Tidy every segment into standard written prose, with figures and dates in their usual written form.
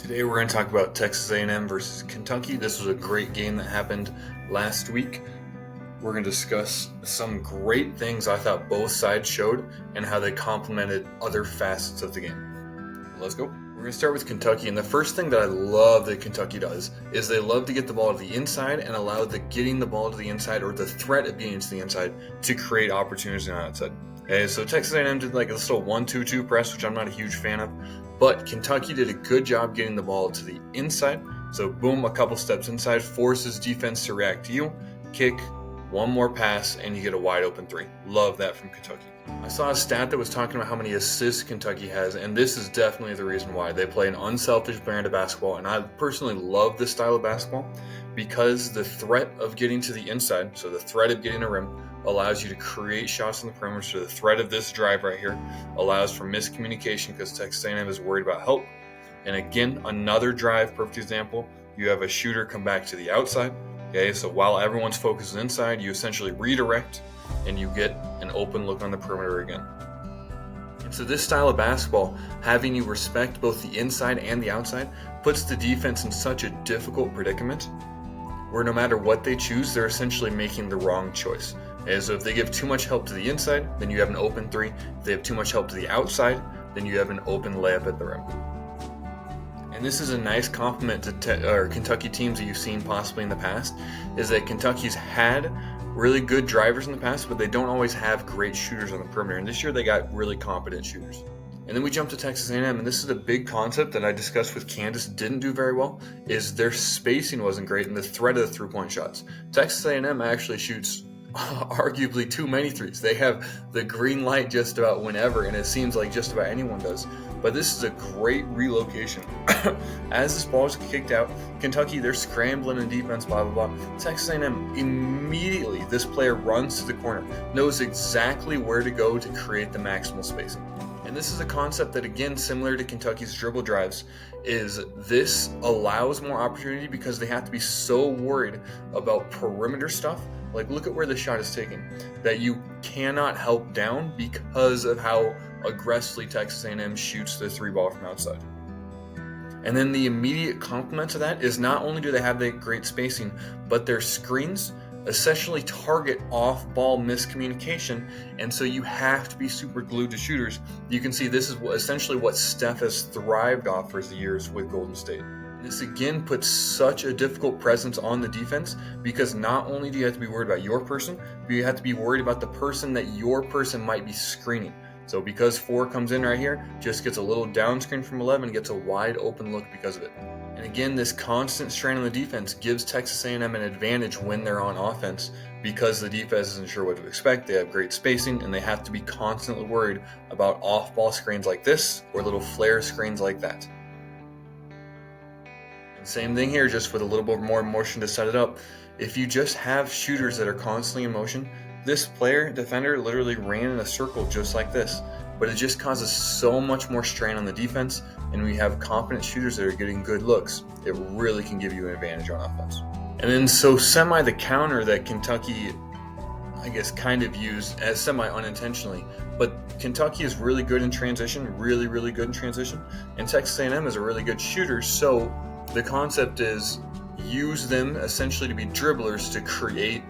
Today we're going to talk about Texas A&M versus Kentucky. This was a great game that happened last week. We're going to discuss some great things I thought both sides showed and how they complemented other facets of the game. Let's go. We're going to start with Kentucky, and the first thing that I love that Kentucky does is they love to get the ball to the inside and allow the getting the ball to the inside, or the threat of getting to the inside, to create opportunities on the outside. Okay, so Texas A&M did like this little 1-2-2 press, which I'm not a huge fan of, but Kentucky did a good job getting the ball to the inside. So boom, a couple steps inside, forces defense to react to you, kick, one more pass, and you get a wide open three. Love that from Kentucky. I saw a stat that was talking about how many assists Kentucky has, and this is definitely the reason why. They play an unselfish brand of basketball, and I personally love this style of basketball because the threat of getting to the inside, so the threat of getting a rim, allows you to create shots on the perimeter. So the threat of this drive right here allows for miscommunication because Texas A&M is worried about help. And again, another drive, perfect example, you have a shooter come back to the outside. Okay, so while everyone's focused inside, you essentially redirect and you get an open look on the perimeter again. And so this style of basketball, having you respect both the inside and the outside, puts the defense in such a difficult predicament where no matter what they choose, they're essentially making the wrong choice. And so if they give too much help to the inside, then you have an open three. If they have too much help to the outside, then you have an open layup at the rim. And this is a nice compliment to Kentucky teams that you've seen possibly in the past, is that Kentucky's had really good drivers in the past, but they don't always have great shooters on the perimeter. And this year they got really competent shooters. And then we jump to Texas A&M, and this is a big concept that I discussed with Kansas didn't do very well, is their spacing wasn't great and the threat of the three-point shots. Texas A&M actually shoots arguably too many threes. They have the green light just about whenever, and it seems like just about anyone does. But this is a great relocation. As this ball is kicked out, Kentucky, they're scrambling in defense, blah, blah, blah. Texas A&M, immediately, this player runs to the corner, knows exactly where to go to create the maximal spacing. And this is a concept that, again, similar to Kentucky's dribble drives, is this allows more opportunity because they have to be so worried about perimeter stuff. Like, look at where the shot is taken, that you cannot help down because of how aggressively Texas A&M shoots the three ball from outside. And then the immediate complement to that is not only do they have that great spacing, but their screens essentially target off-ball miscommunication, and so you have to be super glued to shooters. You can see this is essentially what Steph has thrived off for the years with Golden State. This again puts such a difficult presence on the defense because not only do you have to be worried about your person, but you have to be worried about the person that your person might be screening. So because 4 comes in right here, just gets a little down screen from 11, gets a wide open look because of it. And again, this constant strain on the defense gives Texas A&M an advantage when they're on offense because the defense isn't sure what to expect. They have great spacing, and they have to be constantly worried about off-ball screens like this or little flare screens like that. And same thing here, just with a little bit more motion to set it up. If you just have shooters that are constantly in motion, this defender literally ran in a circle just like this, but it just causes so much more strain on the defense, and we have confident shooters that are getting good looks. It really can give you an advantage on offense. And then so the counter that Kentucky, I guess, kind of used as semi-unintentionally, but Kentucky is really good in transition, really, really good in transition, and Texas A&M is a really good shooter, so the concept is use them essentially to be dribblers to create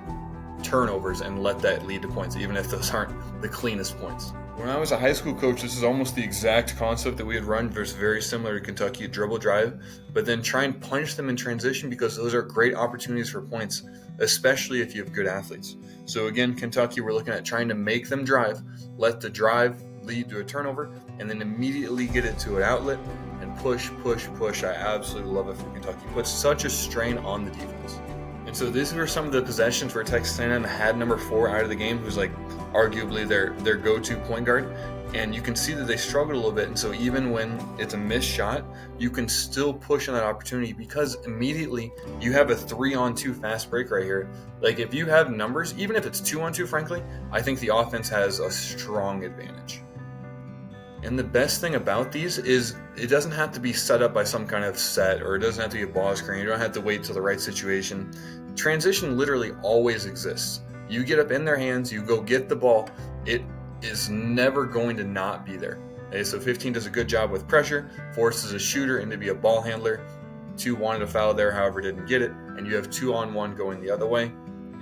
turnovers and let that lead to points, even if those aren't the cleanest points. When I was a high school coach, this is almost the exact concept that we had run, very similar to Kentucky, dribble drive, but then try and punish them in transition because those are great opportunities for points, especially if you have good athletes. So again, Kentucky, we're looking at trying to make them drive, let the drive lead to a turnover, and then immediately get it to an outlet and push. I absolutely love it from Kentucky. Puts such a strain on the defense. And so these were some of the possessions where Texas A&M had number 4 out of the game, who's like arguably their go-to point guard. And you can see that they struggled a little bit. And so even when it's a missed shot, you can still push on that opportunity because immediately you have a 3-on-2 fast break right here. Like if you have numbers, even if it's 2-on-2, frankly, I think the offense has a strong advantage. And the best thing about these is it doesn't have to be set up by some kind of set, or it doesn't have to be a ball screen. You don't have to wait till the right situation. Transition literally always exists. You get up in their hands, you go get the ball. It is never going to not be there. Okay, so 15 does a good job with pressure, forces a shooter into be a ball handler. 2 wanted a foul there, however didn't get it, and you have 2-on-1 going the other way,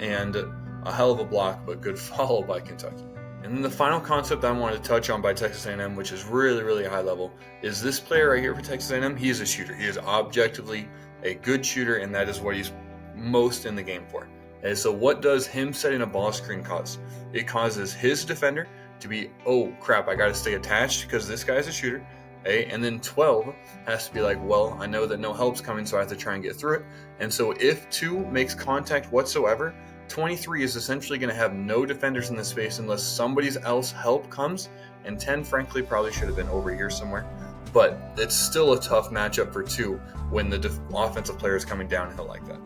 and a hell of a block, but good follow by Kentucky. And then the final concept I wanted to touch on by Texas A&M, which is really, really high level, is this player right here for Texas A&M. He is a shooter. He is objectively a good shooter, and that is what he's most in the game for. Okay, so what does him setting a ball screen cause? It causes his defender to be, oh crap, I got to stay attached because this guy's a shooter. Okay, and then 12 has to be like, well, I know that no help's coming, so I have to try and get through it. And so if 2 makes contact whatsoever, 23 is essentially going to have no defenders in this space unless somebody's else help comes, and 10 frankly probably should have been over here somewhere. But it's still a tough matchup for 2 when the offensive player is coming downhill like that.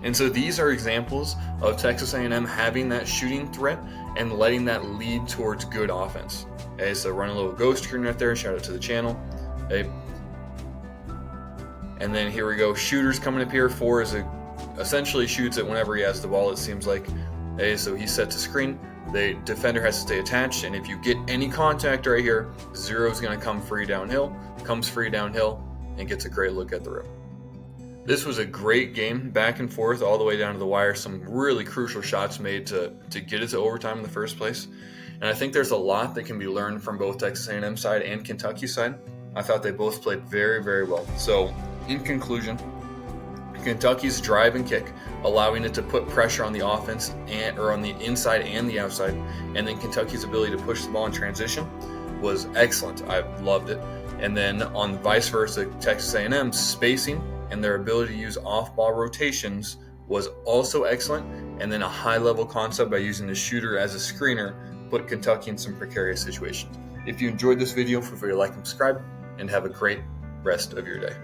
And so these are examples of Texas A&M having that shooting threat and letting that lead towards good offense. Okay, so run a little ghost screen right there. Shout out to the channel. Okay. And then here we go. Shooters coming up here. 4 is essentially shoots it whenever he has the ball, it seems like. Okay, so he's set to screen. The defender has to stay attached, and if you get any contact right here, 0 is going to come free downhill, and gets a great look at the rim. This was a great game, back and forth all the way down to the wire. Some really crucial shots made to get it to overtime in the first place. And I think there's a lot that can be learned from both Texas A&M side and Kentucky side. I thought they both played very, very well. So in conclusion, Kentucky's drive and kick, allowing it to put pressure on the offense or on the inside and the outside, and then Kentucky's ability to push the ball in transition was excellent. I loved it. And then on vice versa, Texas A&M's spacing and their ability to use off-ball rotations was also excellent. And then a high-level concept by using the shooter as a screener put Kentucky in some precarious situations. If you enjoyed this video, feel free to like and subscribe, and have a great rest of your day.